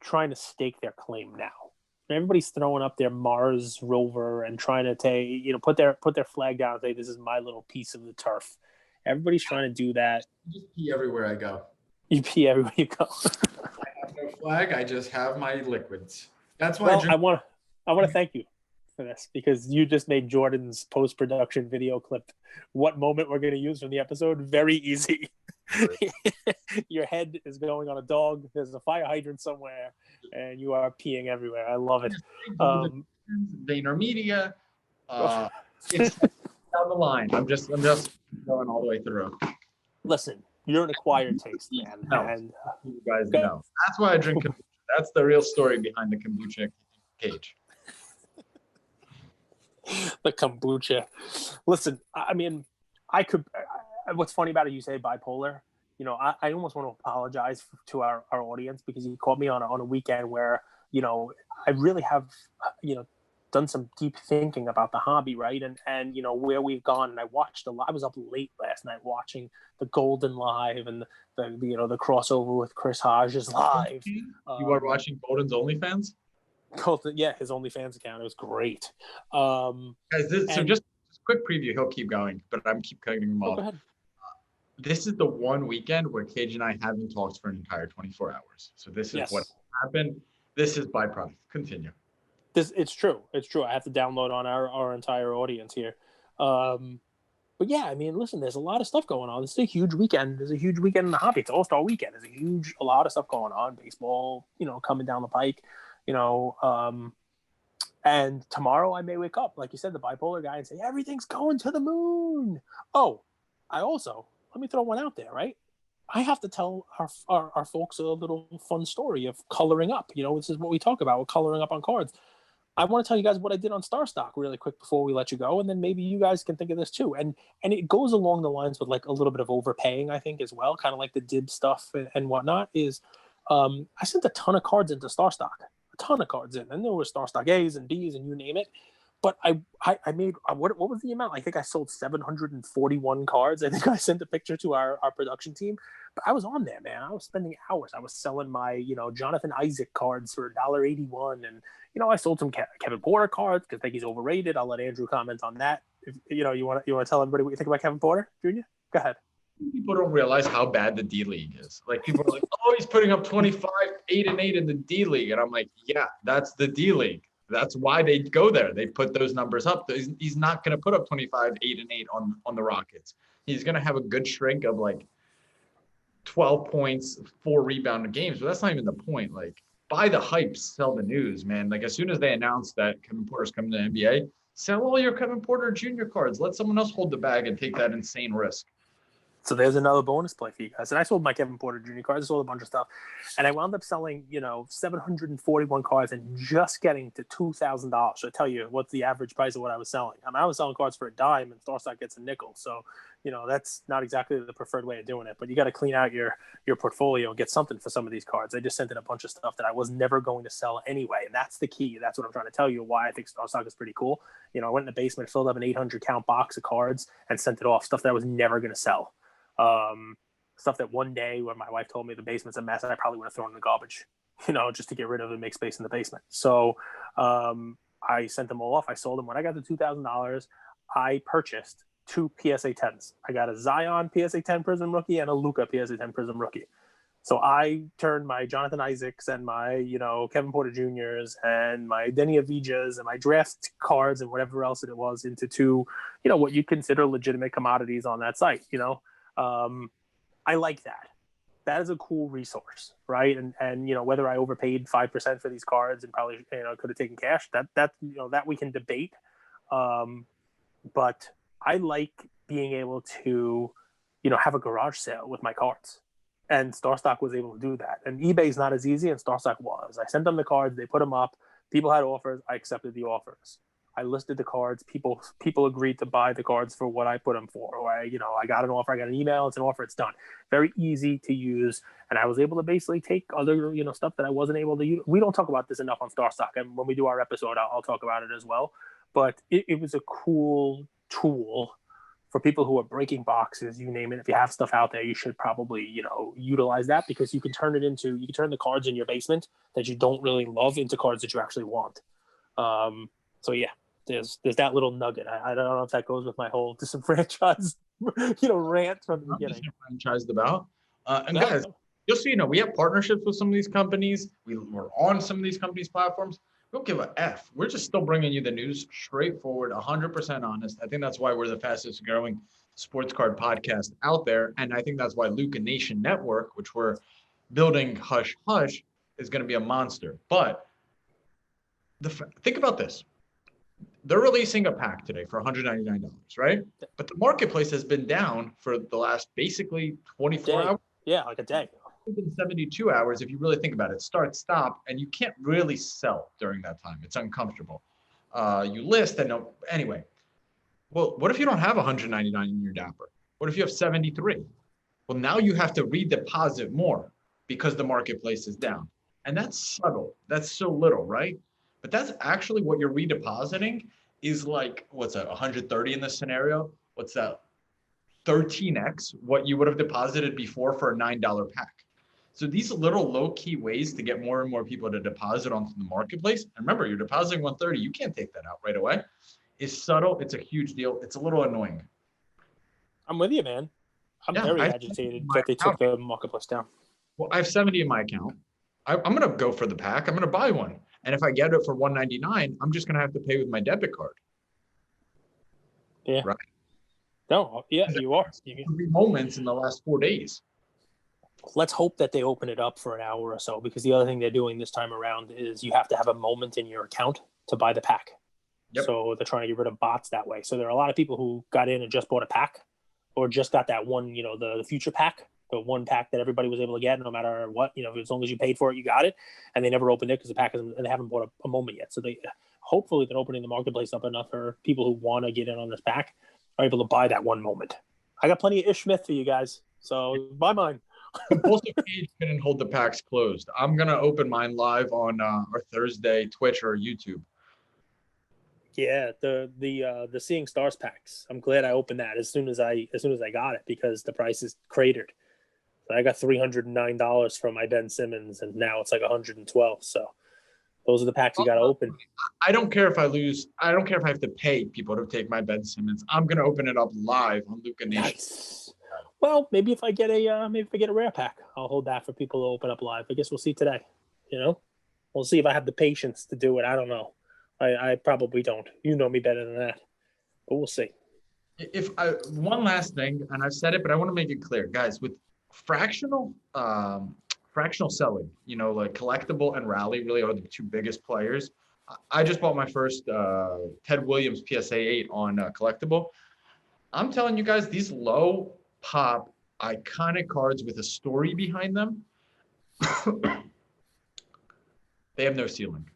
trying to stake their claim now. Everybody's throwing up their Mars rover and trying to put their flag down and say, this is my little piece of the turf. Everybody's trying to do that. I just pee everywhere I go. You pee everywhere you go. I have no flag. I just have my liquids. That's why I want to thank you for this, because you just made Jordan's post-production video clip. What moment we're going to use from the episode? Very easy. Your head is going on a dog. There's a fire hydrant somewhere, and you are peeing everywhere. I love it. VaynerMedia. It's down the line. I'm just going all the way through. Listen, you're an acquired taste, man. No, and you guys know. That's why I drink kombucha. That's the real story behind the kombucha cage. The kombucha. Listen, I mean, what's funny about it, you say bipolar. I almost want to apologize to our audience, because you caught me on a weekend where, I really have, done some deep thinking about the hobby, right? And where we've gone. And I watched I was up late last night watching the Goldin live and the crossover with Chris Hodges live. You are watching Goldin's OnlyFans? Goldin, yeah, his OnlyFans account. It was great. Guys, so just quick preview. He'll keep going, but I'm keep cutting him Oh, off. go ahead. This is the one weekend where Cage and I haven't talked for an entire 24 hours. So this is what Yes. happened. This is byproduct. Continue. It's true. It's true. I have to download on our entire audience here. But yeah, I mean, listen, there's a lot of stuff going on. This is a huge weekend. There's a huge weekend in the hobby. It's All-Star weekend. There's a lot of stuff going on. Baseball, coming down the pike, and tomorrow I may wake up, like you said, the bipolar guy, and say, everything's going to the moon. Oh, let me throw one out there, right? I have to tell our folks a little fun story of coloring up. This is what we talk about with coloring up on cards. I want to tell you guys what I did on Star Stock really quick before we let you go, and then maybe you guys can think of this too. And it goes along the lines with like a little bit of overpaying, I think, as well, kind of like the dib stuff and whatnot. Is I sent a ton of cards into Star Stock, a ton of cards in, and there were Star Stock A's and B's and you name it. But I made what was the amount? I think I sold 741 cards. I think I sent a picture to our production team. But I was on there, man. I was spending hours. I was selling my Jonathan Isaac cards for $1.81, and I sold some Kevin Porter cards because I think he's overrated. I'll let Andrew comment on that. If you want to tell everybody what you think about Kevin Porter, Jr. Go ahead. People don't realize how bad the D League is. Like people are like, oh, he's putting up 25, 8-8 in the D League, and I'm like, yeah, that's the D League. That's why they go there. They put those numbers up. He's not going to put up 25, 8-8 on the Rockets. He's going to have a good shrink of like 12 points, 4 rebounded games, but that's not even the point. Like, buy the hype, sell the news, man. Like, as soon as they announced that Kevin Porter's coming to the NBA, sell all your Kevin Porter Jr. cards. Let someone else hold the bag and take that insane risk. So there's another bonus play for you guys. And I sold my Kevin Porter Jr. cards. I sold a bunch of stuff. And I wound up selling, 741 cards and just getting to $2,000. So I tell you, what's the average price of what I was selling? I was selling cards for a dime, and StarStock gets a nickel. So, that's not exactly the preferred way of doing it. But you got to clean out your portfolio and get something for some of these cards. I just sent in a bunch of stuff that I was never going to sell anyway. And that's the key. That's what I'm trying to tell you, why I think StarStock is pretty cool. I went in the basement, filled up an 800-count box of cards, and sent it off, stuff that I was never going to sell. Stuff that one day when my wife told me the basement's a mess, I probably would have thrown in the garbage, just to get rid of and make space in the basement. So I sent them all off. I sold them. When I got the $2,000, I purchased 2 PSA 10s. I got a Zion PSA 10 Prism rookie and a Luka PSA 10 Prism rookie. So I turned my Jonathan Isaacs and my, Kevin Porter Jr.'s and my Denny Avdijas and my draft cards and whatever else it was into 2, what you'd consider legitimate commodities on that site, I like that. That is a cool resource, right? And whether I overpaid 5% for these cards and probably could have taken cash, that we can debate. But I like being able to have a garage sale with my cards, and StarStock was able to do that. And eBay's not as easy, and StarStock was. I sent them the cards, they put them up, people had offers, I accepted the offers. I listed the cards. People agreed to buy the cards for what I put them for. Or I got an offer. I got an email. It's an offer. It's done. Very easy to use. And I was able to basically take other stuff that I wasn't able to use. We don't talk about this enough on StarStock, and when we do our episode, I'll talk about it as well. But it was a cool tool for people who are breaking boxes. You name it. If you have stuff out there, you should probably utilize that, because you can turn the cards in your basement that you don't really love into cards that you actually want. So yeah. There's that little nugget. I don't know if that goes with my whole disenfranchised, rant from the beginning. Disenfranchised about. And guys, just so you know, we have partnerships with some of these companies. We're on some of these companies' platforms. We don't give a F. We're just still bringing you the news straightforward, 100% honest. I think that's why we're the fastest growing sports card podcast out there. And I think that's why Luca Nation Network, which we're building hush hush, is going to be a monster. But think about this. They're releasing a pack today for $199, right? But the marketplace has been down for the last basically 24 hours. Yeah, like a day. Even 72 hours, if you really think about it. Start, stop, and you can't really sell during that time. It's uncomfortable. You list and anyway. Well, what if you don't have 199 in your Dapper? What if you have 73? Well, now you have to redeposit more because the marketplace is down. And that's subtle. That's so little, right? But that's actually what you're redepositing is like, what's that, 130 in this scenario? What's that? 13x what you would have deposited before for a $9 pack. So these little low-key ways to get more and more people to deposit onto the marketplace. And remember, you're depositing 130. You can't take that out right away. is subtle. It's a huge deal. It's a little annoying. I'm with you, man. I'm Yeah, very agitated that they took the marketplace down. Well, I have 70 in my account. I'm gonna go for the pack. I'm gonna buy one, and if I get it for 199, I'm just gonna have to pay with my debit card. Yeah. Right. No. Yeah, you are. 3 moments in the last 4 days. Let's hope that they open it up for an hour or so, because the other thing they're doing this time around is you have to have a moment in your account to buy the pack. Yep. So they're trying to get rid of bots that way. So there are a lot of people who got in and just bought a pack, or just got that one, the future pack, the one pack that everybody was able to get no matter what, as long as you paid for it, you got it. And they never opened it because the pack isn't, and they haven't bought a moment yet. So hopefully they're opening the marketplace up enough for people who want to get in on this pack are able to buy that one moment. I got plenty of Ish Smith for you guys. So buy mine. Compulsive Cage couldn't hold the packs closed. I'm gonna open mine live on our Thursday Twitch or YouTube. Yeah, the Seeing Stars packs. I'm glad I opened that as soon as I got it, because the price is cratered. So I got $309 from my Ben Simmons, and now it's like $112. So those are the packs you got to open. I don't care if I lose. I don't care if I have to pay people to take my Ben Simmons. I'm gonna open it up live on Luca Nation. Nice. Well, maybe if I get a rare pack, I'll hold that for people to open up live. I guess we'll see today. We'll see if I have the patience to do it. I don't know. I probably don't. You know me better than that, but we'll see. One last thing, and I've said it, but I want to make it clear, guys. With fractional selling, like Collectible and Rally really are the two biggest players. I just bought my first Ted Williams PSA 8 on Collectible. I'm telling you guys, these low pop iconic cards with a story behind them, they have no ceiling.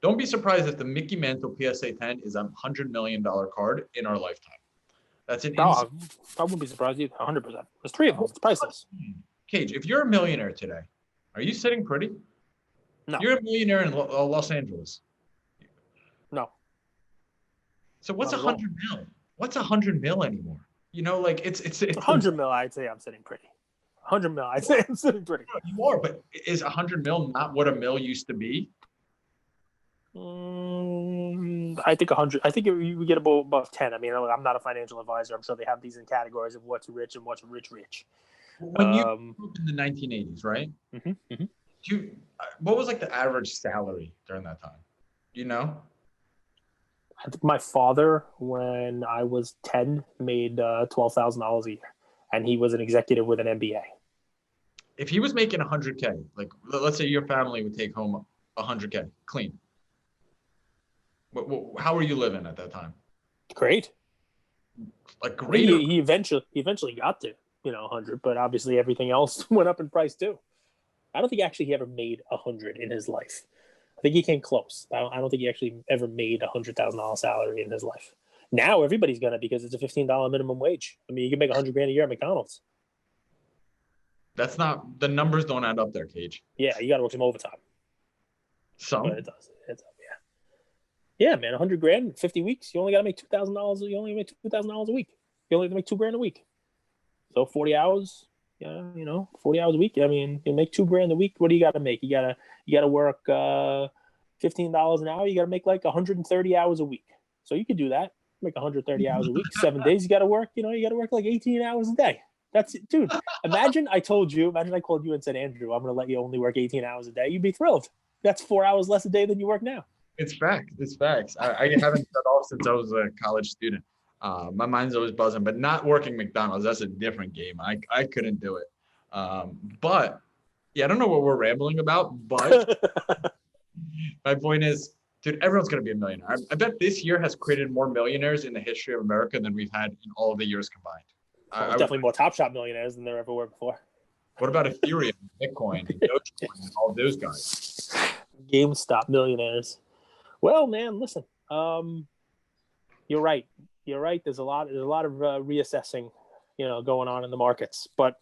Don't be surprised if the Mickey Mantle PSA 10 is a $100 million card in our lifetime. That's an I wouldn't be surprised either. 100%. There's 3 of them. It's priceless. Cage, if you're a millionaire today, are you sitting pretty? No. You're a millionaire in Los Angeles. No. So what's 100 mil? What's 100 mil anymore? It's 100 mil. I'd say I'm sitting pretty. 100 mil. I'd say I'm sitting pretty. You are, but is 100 mil not what a mil used to be? I think 100. I think you get above 10. I mean, I'm not a financial advisor. I'm sure they have these in categories of what's rich and what's rich. When you grew up in the 1980s, right? Mm-hmm, mm-hmm. What was like the average salary during that time? Do you know? I think my father, when I was 10, made $12,000 a year, and he was an executive with an MBA. If he was making 100K, like let's say your family would take home 100K clean. How were you living at that time? Great. Like great. He eventually got to 100, but obviously everything else went up in price too. I don't think actually he ever made 100 in his life. I think he came close. I don't think he actually ever made $100,000 salary in his life. Now everybody's gonna, because it's a $15 minimum wage. I mean, you can make $100,000 a year at McDonald's. That's not, the numbers don't add up there, Cage. Yeah, you got to work some overtime. So but it does. Yeah, man, $100,000, 50 weeks. You only got to make $2,000. You only make $2,000 a week. You only make $2,000 a week. So 40 hours. Yeah, 40 hours a week. I mean, you make $2,000 a week. What do you got to make? You gotta work $15 an hour. You got to make like 130 hours a week. So you could do that. Make 130 hours a week. 7 days. You got to work. You got to work like 18 hours a day. That's it, dude. Imagine I called you and said, Andrew, I'm going to let you only work 18 hours a day. You'd be thrilled. That's 4 hours less a day than you work now. It's facts. I haven't shut off since I was a college student. My mind's always buzzing, but not working McDonald's. That's a different game. I couldn't do it. But yeah, I don't know what we're rambling about, but my point is, dude, everyone's going to be a millionaire. I bet this year has created more millionaires in the history of America than we've had in all of the years combined. Definitely more Top Shot millionaires than there ever were before. What about Ethereum, Bitcoin, and Dogecoin, and all those guys? GameStop millionaires. Well, man, listen. You're right. There's a lot of reassessing, going on in the markets. But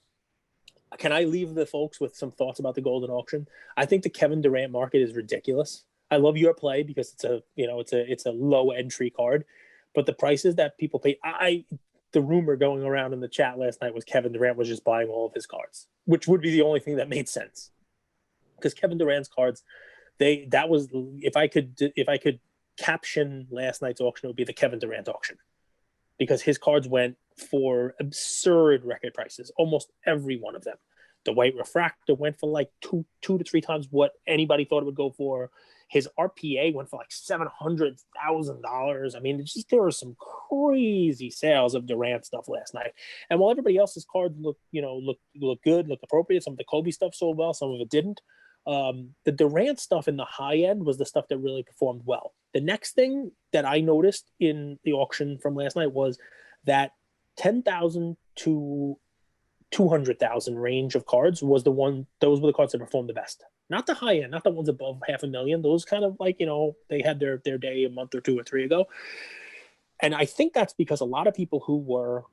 can I leave the folks with some thoughts about the Goldin auction? I think the Kevin Durant market is ridiculous. I love your play because it's a low entry card, but the prices that people pay. The rumor going around in the chat last night was Kevin Durant was just buying all of his cards, which would be the only thing that made sense, because Kevin Durant's cards, if I could caption last night's auction would be the Kevin Durant auction, because his cards went for absurd record prices, almost every one of them. The white refractor went for like two to three times what anybody thought it would go for. His RPA went for like $700,000. I mean, there were some crazy sales of Durant stuff last night. And while everybody else's cards look good, look appropriate, some of the Kobe stuff sold well, some of it didn't. The Durant stuff in the high end was the stuff that really performed well. The next thing that I noticed in the auction from last night was that 10,000 to 200,000 range of cards those were the cards that performed the best. Not the high end, not the ones above $500,000. Those kind of like, they had their day a month or two or three ago. And I think that's because a lot of people who were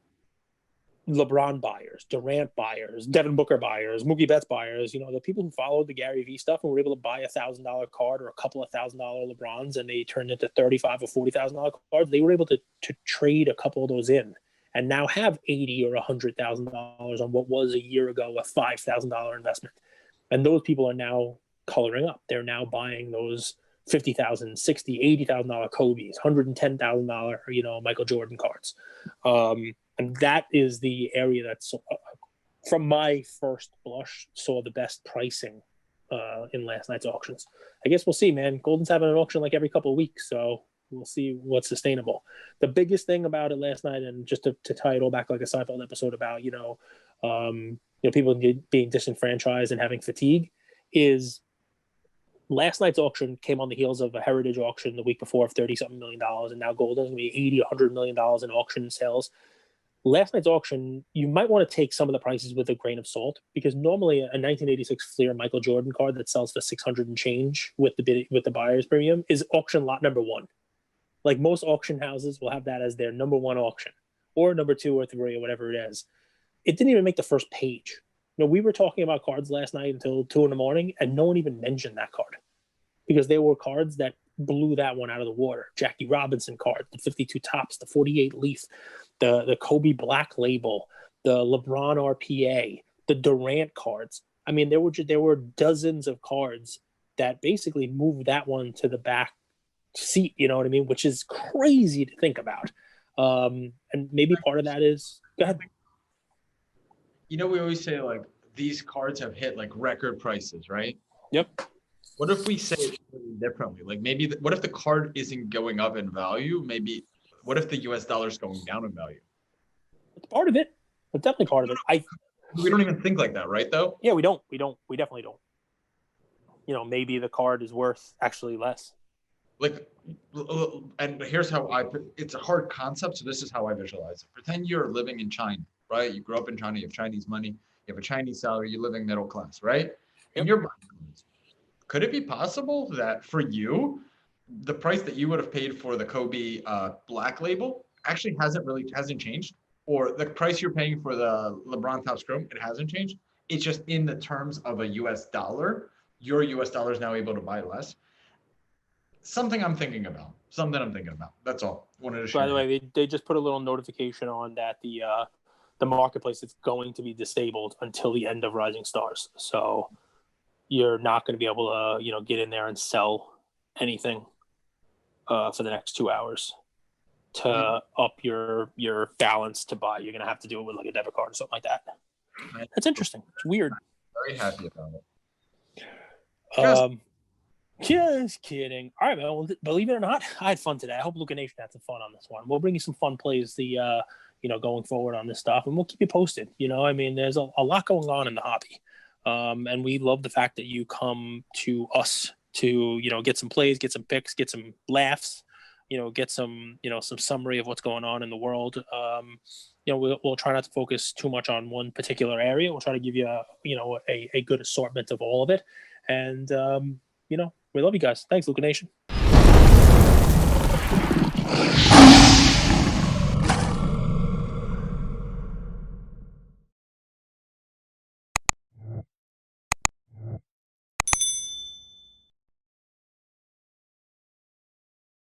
LeBron buyers, Durant buyers, Devin Booker buyers, Mookie Betts buyers, the people who followed the Gary Vee stuff and were able to buy $1,000 card or a couple of $1,000 LeBrons, and they turned into $35,000 or $40,000 cards. They were able to trade a couple of those in and now have $80,000 or $100,000 on what was a year ago a $5,000 investment. And those people are now coloring up. They're now buying those $50,000, $60,000, $80,000 Kobe's, $110,000, Michael Jordan cards. And that is the area that's, from my first blush, saw the best pricing in last night's auctions. I guess we'll see, man. Goldin's having an auction like every couple of weeks, so we'll see what's sustainable. The biggest thing about it last night, and just to tie it all back like a Seinfeld episode about, people being disenfranchised and having fatigue, is last night's auction came on the heels of a heritage auction the week before of $30-something million, and now Goldin's going to be $80-100 million in auction sales. Last night's auction, you might want to take some of the prices with a grain of salt, because normally a 1986 Fleer Michael Jordan card that sells for $600 and change with the buyer's premium is auction lot number one. Like most auction houses will have that as their number one auction, or number two or three or whatever it is. It didn't even make the first page. We were talking about cards last night until 2 a.m, and no one even mentioned that card, because there were cards that blew that one out of the water. Jackie Robinson card, the 52 tops, the 48 leaf, the Kobe Black label, the LeBron RPA, the Durant cards. I mean, there were dozens of cards that basically moved that one to the back seat, you know what I mean? Which is crazy to think about. And maybe part of that is, go ahead. We always say like these cards have hit like record prices, right? Yep. What if we say it differently? Like maybe, what if the card isn't going up in value? Maybe, what if the US dollar is going down in value? It's part of it. It's definitely part of it. We don't even think like that, right? Though. Yeah, we don't. We definitely don't. Maybe the card is worth actually less. Like, and here's how it's a hard concept, so this is how I visualize it. Pretend you're living in China, right? You grew up in China, you have Chinese money, you have a Chinese salary, you're living middle class, right? And you're buying cards. Could it be possible that for you, the price that you would have paid for the Kobe Black label actually hasn't changed? Or the price you're paying for the LeBron Topps Chrome, it hasn't changed? It's just in the terms of a US dollar, your US dollar is now able to buy less. Something I'm thinking about. That's all. Wanted to share. By the way, they just put a little notification on that the marketplace is going to be disabled until the end of Rising Stars. So you're not going to be able to, get in there and sell anything for the next 2 hours to up your balance to buy. You're going to have to do it with like a debit card or something like that. That's interesting. It's weird. Very happy about it. Just kidding. All right, man. Well, believe it or not, I had fun today. I hope Luca Nation had some fun on this one. We'll bring you some fun plays going forward on this stuff, and we'll keep you posted. There's a lot going on in the hobby. And we love the fact that you come to us to, get some plays, get some picks, get some laughs, get some, some summary of what's going on in the world. We'll try not to focus too much on one particular area. We'll try to give you a good assortment of all of it. And, we love you guys. Thanks, Luca Nation.